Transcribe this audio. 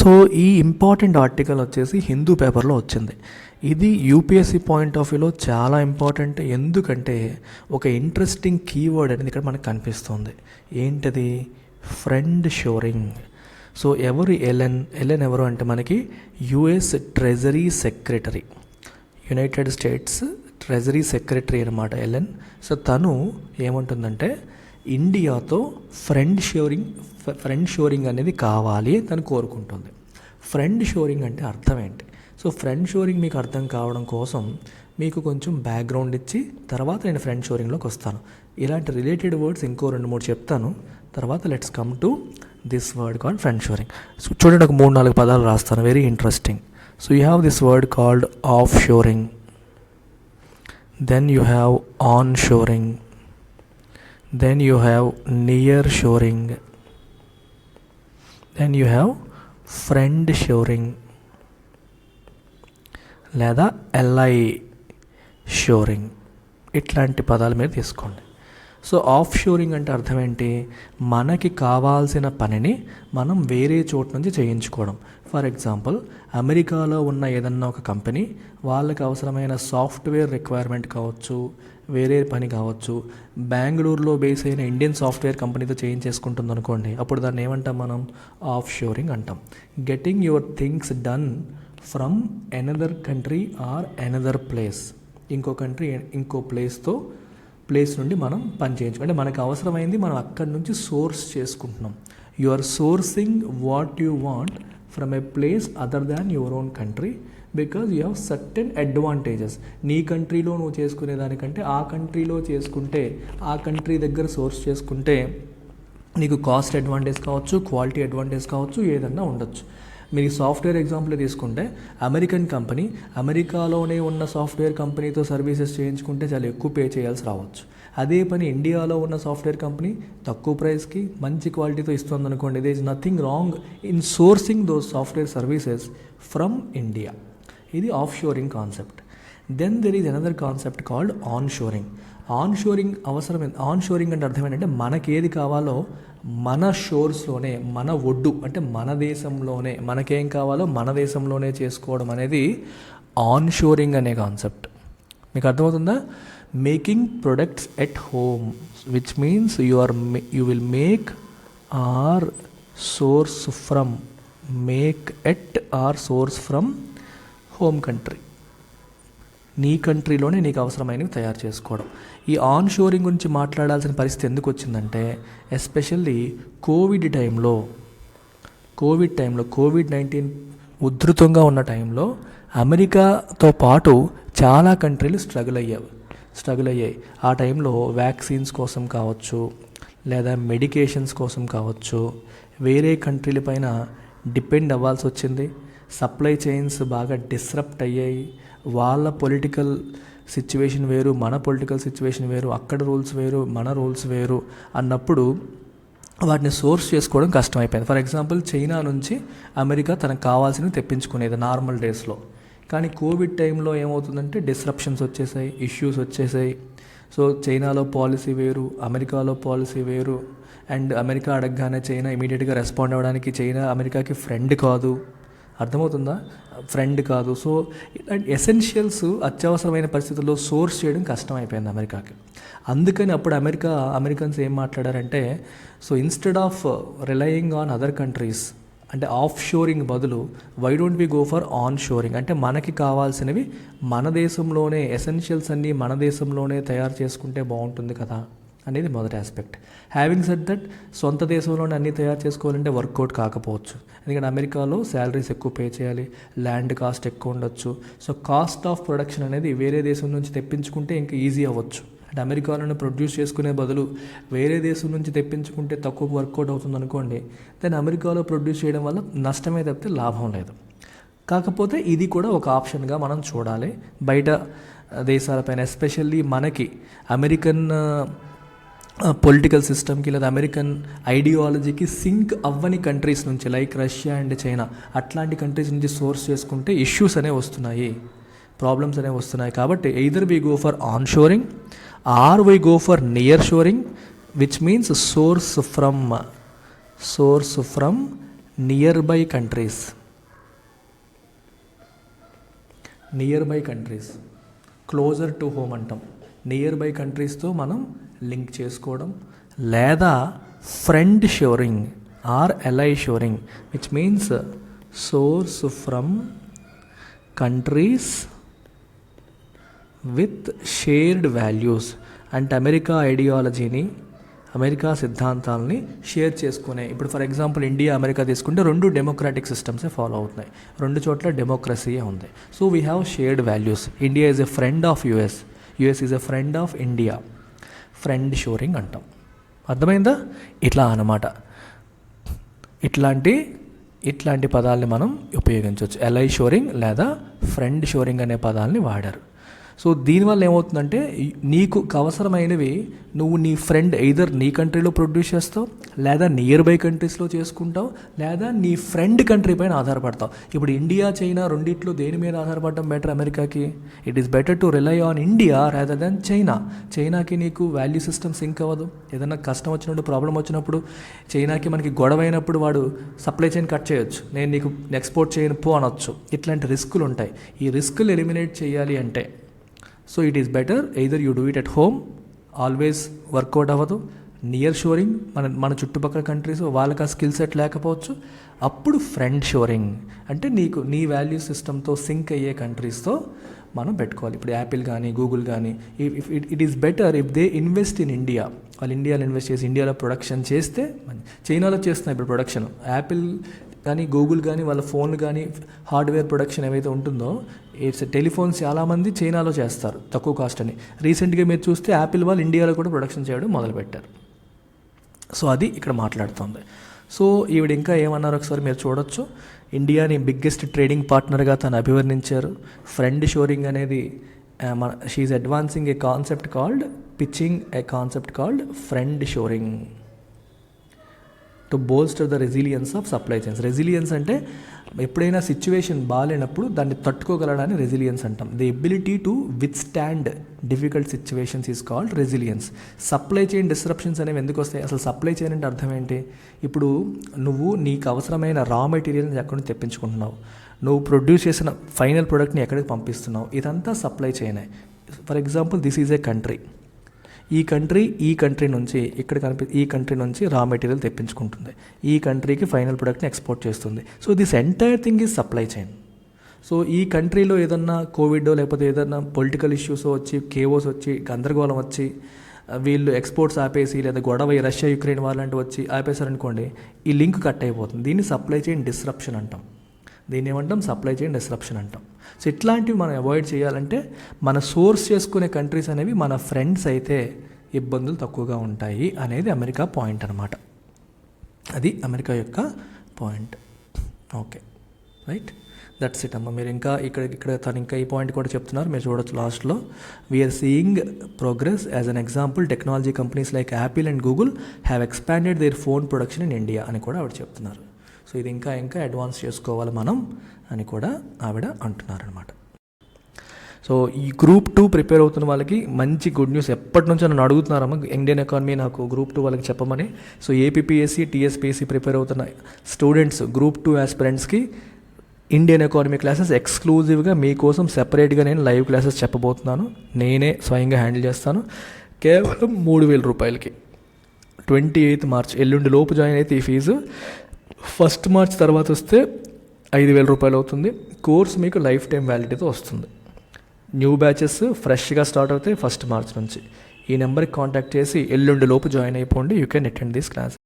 So ఈ important article వచ్చేసి హిందూ పేపర్లో వచ్చింది. ఇది యూపీఎస్సీ పాయింట్ ఆఫ్ వ్యూలో చాలా ఇంపార్టెంట్. ఎందుకంటే ఒక ఇంట్రెస్టింగ్ కీవర్డ్ అనేది ఇక్కడ మనకు కనిపిస్తుంది. ఏంటది? Friend shoring. సో ఎవరు ఎలెన్ ఎవరు అంటే మనకి US treasury secretary, United states treasury secretary అనమాట ఎలెన్. సో తను ఏమంటుందంటే ఇండియాతో ఫ్రెండ్ షోరింగ్ అనేది కావాలి తను కోరుకుంటుంది. ఫ్రెండ్ షోరింగ్ అంటే అర్థం ఏంటి? సో ఫ్రెండ్ షోరింగ్ మీకు అర్థం కావడం కోసం మీకు కొంచెం బ్యాక్గ్రౌండ్ ఇచ్చి తర్వాత నేను ఫ్రెండ్ షోరింగ్లోకి వస్తాను. ఇలాంటి రిలేటెడ్ వర్డ్స్ ఇంకో 2-3 చెప్తాను. తర్వాత let's come to this word called friend shoring. So చూడండి, ఒక 3-4 పదాలు రాస్తాను, very interesting. So you have this word called off shoring, then you have on shoring, then you have near shoring, then you have friend shoring లేదా LI shoring. ఇట్లాంటి పదాలు మీరు తీసుకోండి. So of shoring అంటే అర్థం ఏంటి? మనకి కావాల్సిన పనిని మనం వేరే చోటు నుంచి చేయించుకోవడం. ఫర్ ఎగ్జాంపుల్, అమెరికాలో ఉన్న ఏదన్నా ఒక కంపెనీ వాళ్ళకి అవసరమైన సాఫ్ట్వేర్ రిక్వైర్మెంట్ కావచ్చు, వేరే పని కావచ్చు, బెంగళూరులో బేస్ అయిన ఇండియన్ సాఫ్ట్వేర్ కంపెనీతో చేయించేసుకుంటుంది అనుకోండి, అప్పుడు దాన్ని ఏమంటాం మనం? ఆఫ్ షోరింగ్ అంటాం. Getting your things done from another country or another place. ఇంకో కంట్రీ ఇంకో ప్లేస్ నుండి మనం పని చేయించుకో, అంటే మనకు అవసరమైంది మనం అక్కడి నుంచి సోర్స్ చేసుకుంటున్నాం. You are sourcing what you want from a place other than your own country because you have certain advantages. నీ కంట్రీలో నువ్వు చేసుకునే దానికంటే ఆ కంట్రీలో చేసుకుంటే, ఆ కంట్రీ దగ్గర సోర్స్ చేసుకుంటే నీకు కాస్ట్ అడ్వాంటేజ్ కావచ్చు, క్వాలిటీ అడ్వాంటేజ్ కావచ్చు, ఏదన్నా ఉండొచ్చు. మీరు సాఫ్ట్వేర్ ఎగ్జాంపుల్ తీసుకుంటే అమెరికన్ కంపెనీ అమెరికాలోనే ఉన్న సాఫ్ట్వేర్ కంపెనీతో సర్వీసెస్ చేయించుకుంటే చాలా ఎక్కువ పే చేయాల్సి రావచ్చు. అదే పని ఇండియాలో ఉన్న సాఫ్ట్వేర్ కంపెనీ తక్కువ ప్రైస్కి మంచి క్వాలిటీతో ఇస్తుంది అనుకోండి, there is nothing wrong in sourcing those software services from India. ఇది offshoring concept. Then there is another concept called onshoring. Onshoring onshoring అంటే అర్థం ఏంటంటే మనకి ఏది కావాలో మన షోర్స్లోనే, మన ఒడ్డు అంటే మన దేశంలోనే మనకేం కావాలో మన దేశంలోనే చేసుకోవడం అనేది ఆన్ షోరింగ్ అనే కాన్సెప్ట్. మీకు అర్థమవుతుందా? Making products at home, which means you will make or source from home country. నీ కంట్రీలోనే నీకు అవసరమైనవి తయారు చేసుకోవడం. ఈ ఆన్ షోరింగ్ గురించి మాట్లాడాల్సిన పరిస్థితి ఎందుకు వచ్చిందంటే, ఎస్పెషల్లీ కోవిడ్-19 ఉధృతంగా ఉన్న టైంలో అమెరికాతో పాటు చాలా కంట్రీలు స్ట్రగుల్ అయ్యాయి. ఆ టైంలో వ్యాక్సిన్స్ కోసం కావచ్చు, లేదా మెడికేషన్స్ కోసం కావచ్చు, వేరే కంట్రీల పైన డిపెండ్ అవ్వాల్సి వచ్చింది. సప్లై చైన్స్ బాగా డిస్రప్ట్ అయ్యాయి. వాళ్ళ పొలిటికల్ సిచ్యువేషన్ వేరు, మన పొలిటికల్ సిచ్యువేషన్ వేరు, అక్కడ రూల్స్ వేరు, మన రూల్స్ వేరు అన్నప్పుడు వాటిని సోర్స్ చేసుకోవడం కష్టమైపోయింది. ఫర్ ఎగ్జాంపుల్, చైనా నుంచి అమెరికా తనకు కావాల్సినవి తెప్పించుకునేది నార్మల్ డేస్లో. కానీ కోవిడ్ టైంలో ఏమవుతుందంటే డిస్రప్షన్స్ వచ్చేసాయి, ఇష్యూస్ వచ్చేసాయి. సో చైనాలో పాలసీ వేరు, అమెరికాలో పాలసీ వేరు. అండ్ అమెరికా అడగగానే చైనా ఇమీడియట్గా రెస్పాండ్ అవ్వడానికి, చైనా అమెరికాకి ఫ్రెండ్ కాదు. అర్థమవుతుందా? ఫ్రెండ్ కాదు. సో ఇలాంటి ఎసెన్షియల్స్ అత్యవసరమైన పరిస్థితుల్లో సోర్స్ చేయడం కష్టమైపోయింది అమెరికాకి. అందుకని అప్పుడు అమెరికన్స్ ఏం మాట్లాడారంటే, so instead of relying on other countries అంటే ఆఫ్ షోరింగ్ బదులు why don't we go for on shoring, అంటే మనకి కావాల్సినవి మన దేశంలోనే, ఎసెన్షియల్స్ అన్నీ మన దేశంలోనే తయారు చేసుకుంటే బాగుంటుంది కదా అనేది మొదటి ఆస్పెక్ట్. హ్యావింగ్ సెడ్ దట్, సొంత దేశంలోనే అన్నీ తయారు చేసుకోవాలంటే వర్కౌట్ కాకపోవచ్చు. ఎందుకంటే అమెరికాలో శాలరీస్ ఎక్కువ పే చేయాలి, ల్యాండ్ కాస్ట్ ఎక్కువ ఉండొచ్చు. సో కాస్ట్ ఆఫ్ ప్రొడక్షన్ అనేది వేరే దేశం నుంచి తెప్పించుకుంటే ఇంకా ఈజీ అవ్వచ్చు. అంటే అమెరికాలోనే ప్రొడ్యూస్ చేసుకునే బదులు వేరే దేశం నుంచి తెప్పించుకుంటే తక్కువ వర్కౌట్ అవుతుంది అనుకోండి, దాన్ని అమెరికాలో ప్రొడ్యూస్ చేయడం వల్ల నష్టమే తప్పితే లాభం లేదు. కాకపోతే ఇది కూడా ఒక ఆప్షన్గా మనం చూడాలి. బయట దేశాలపైన ఎస్పెషల్లీ మనకి అమెరికన్ పొలిటికల్ సిస్టమ్కి లేదా అమెరికన్ ఐడియాలజీకి సింక్ అవ్వని కంట్రీస్ నుంచి, లైక్ రష్యా అండ్ చైనా, అట్లాంటి కంట్రీస్ నుంచి సోర్స్ చేసుకుంటే ఇష్యూస్ అనేవి వస్తున్నాయి, ప్రాబ్లమ్స్ అనేవి వస్తున్నాయి. కాబట్టి either we go for on shoring or we go for near shoring, which means source from nearby countries, closer to home అంటాం. నియర్ బై కంట్రీస్తో మనం లింక్ చేసుకోవడం, లేదా friend shoring or ally shoring, which means source from countries with shared values. అంటే America ఐడియాలజీని, America సిద్ధాంతాలని share చేసుకునే. ఇప్పుడు for example India America తీసుకుంటే రెండు డెమోక్రాటిక్ సిస్టమ్సే ఫాలో అవుతున్నాయి, రెండు చోట్ల డెమోక్రసీయే ఉంది. So we have shared values. India is a friend of US, US is a friend of India. Friend shoring అంటాం. అర్థమైందా? ఇట్లా అన్నమాట. ఇట్లాంటి పదాలని మనం ఉపయోగించవచ్చు. ఎలై షోరింగ్ లేదా ఫ్రెండ్ షోరింగ్ అనే పదాలని వాడారు. సో దీనివల్ల ఏమవుతుందంటే నీకు అవసరమైనవి నువ్వు నీ ఫ్రెండ్ ఎయిదర్ నీ కంట్రీలో ప్రొడ్యూస్ చేస్తావు, లేదా నియర్ బై కంట్రీస్లో చేసుకుంటావు, లేదా నీ ఫ్రెండ్ కంట్రీ పైన ఆధారపడతావు. ఇప్పుడు ఇండియా చైనా రెండిట్లో దేని మీద ఆధారపడటం బెటర్ అమెరికాకి? It is better to rely on India rather than China. చైనాకి నీకు వాల్యూ సిస్టమ్ సింక్ అవ్వదు. ఏదైనా కష్టం వచ్చినప్పుడు, ప్రాబ్లం వచ్చినప్పుడు, చైనాకి మనకి గొడవ అయినప్పుడు వాడు సప్లై చైన్ కట్ చేయొచ్చు, నేను నీకు ఎక్స్పోర్ట్ చేయను పో అనొచ్చు. ఇట్లాంటి రిస్కులు ఉంటాయి. ఈ రిస్కులు ఎలిమినేట్ చేయాలి అంటే so it is better either you do it at home, always work out అవ్వదు. నియర్ షోరింగ్, మన చుట్టుపక్కల కంట్రీస్ వాళ్ళకి ఆ స్కిల్ సెట్ లేకపోవచ్చు, అప్పుడు ఫ్రెండ్ షోరింగ్ అంటే నీ వాల్యూ సిస్టమ్తో సింక్ అయ్యే కంట్రీస్తో మనం పెట్టుకోవాలి. ఇప్పుడు యాపిల్ కానీ గూగుల్ కానీ it is better if they invest in India. వాళ్ళు ఇండియాలో ఇన్వెస్ట్ చేసి ఇండియాలో ప్రొడక్షన్ చేస్తే, చైనాలో చేస్తున్నాయి ఇప్పుడు ప్రొడక్షన్. యాపిల్ కానీ గూగుల్ కానీ వాళ్ళ ఫోన్లు కానీ హార్డ్వేర్ ప్రొడక్షన్ ఏవైతే ఉంటుందో, టెలిఫోన్స్ చాలామంది చైనాలో చేస్తారు తక్కువ కాస్ట్ అని. రీసెంట్గా మీరు చూస్తే యాపిల్ వాళ్ళు ఇండియాలో కూడా ప్రొడక్షన్ చేయడం మొదలుపెట్టారు. సో అది ఇక్కడ మాట్లాడుతుంది. సో ఈవిడ ఇంకా ఏమన్నారు ఒకసారి మీరు చూడొచ్చు. ఇండియాని బిగ్గెస్ట్ ట్రేడింగ్ పార్ట్నర్గా తను అభివర్ణించారు. ఫ్రెండ్ షోరింగ్ అనేది she advancing a concept called pitching a concept called friend shoring to bolster the resilience of supply chains. Resilience అంటే ఎప్పుడైనా సిచ్యువేషన్ బాగాలేనప్పుడు దాన్ని తట్టుకోగలడాన్ని రెసిలియన్స్ అంటాం. The ability to withstand difficult situations is called resilience. Supply chain disruptions అనేవి ఎందుకు వస్తాయి? అసలు సప్లై చైన్ అంటే అర్థం ఏంటి? ఇప్పుడు నువ్వు నీకు అవసరమైన రా మెటీరియల్ని ఎక్కడి నుంచి తెప్పించుకుంటున్నావు, నువ్వు ప్రొడ్యూస్ చేసిన ఫైనల్ ప్రోడక్ట్ని ఎక్కడికి పంపిస్తున్నావు, ఇదంతా సప్లై చైనే. For example this is a country. ఈ కంట్రీ నుంచి ఈ కంట్రీ నుంచి రా మెటీరియల్ తెప్పించుకుంటుంది, ఈ కంట్రీకి ఫైనల్ ప్రొడక్ట్ని ఎక్స్పోర్ట్ చేస్తుంది. So this entire thing is supply chain. So ఈ కంట్రీలో ఏదన్నా కోవిడ్ లేకపోతే ఏదన్నా పొలిటికల్ ఇష్యూస్ వచ్చి, కేఓస్ వచ్చి, గందరగోళం వచ్చి, వీళ్ళు ఎక్స్పోర్ట్స్ ఆపేసి, లేదా గొడవ రష్యా యుక్రెయిన్ వాళ్ళంటి వచ్చి ఆపేశారనుకోండి, ఈ లింక్ కట్ అయిపోతుంది. దీన్ని సప్లై చైన్ డిస్రప్షన్ అంటాం. దీన్ని ఏమంటాం? సప్లై చైన్ డిస్రప్షన్ అంటాం. సో ఇట్లాంటివి మనం అవాయిడ్ చేయాలంటే మన సోర్స్ చేసుకునే కంట్రీస్ అనేవి మన ఫ్రెండ్స్ అయితే ఇబ్బందులు తక్కువగా ఉంటాయి అనేది అమెరికా పాయింట్ అనమాట. అది అమెరికా యొక్క point. Okay, right, that's it అమ్మ. మీరు ఇంకా ఇక్కడ తను ఇంకా ఈ పాయింట్ కూడా చెప్తున్నారు, మీరు చూడొచ్చు లాస్ట్లో. We're seeing progress as an example technology companies like Apple and Google have expanded their phone production in India అని కూడా ఆవిడ చెప్తున్నారు. సో ఇది ఇంకా అడ్వాన్స్ చేసుకోవాలి మనం అని కూడా ఆవిడ అంటున్నారనమాట. సో ఈ గ్రూప్ 2 ప్రిపేర్ అవుతున్న వాళ్ళకి మంచి గుడ్ న్యూస్. ఎప్పటి నుంచో నన్ను అడుగుతున్నారమ్మా ఇండియన్ ఎకానమీ నాకు గ్రూప్ 2 వాళ్ళకి చెప్పమని. సో ఏపీపీఎస్సీ, టీఎస్పీఎస్సీ ప్రిపేర్ అవుతున్న స్టూడెంట్స్, గ్రూప్ 2 ఆస్పిరెంట్స్కి ఇండియన్ ఎకానమీ క్లాసెస్ ఎక్స్క్లూజివ్గా మీకోసం సెపరేట్గా నేను లైవ్ క్లాసెస్ చెప్పబోతున్నాను. నేనే స్వయంగా హ్యాండిల్ చేస్తాను. కేవలం 3,000 రూపాయలకి. 28 మార్చ్ ఎల్లుండి లోపు జాయిన్ అయితే ఈ ఫీజు, 1 మార్చ్ తర్వాత వస్తే 5,000 రూపాయలు అవుతుంది. కోర్స్ మీకు లైఫ్ టైం వ్యాలిడిటీతో వస్తుంది. న్యూ బ్యాచెస్ ఫ్రెష్గా స్టార్ట్ అవుతాయి 1 మార్చ్ నుంచి. ఈ నెంబర్కి కాంటాక్ట్ చేసి ఎల్లుండి లోపు జాయిన్ అయిపోండి. You can attend this class.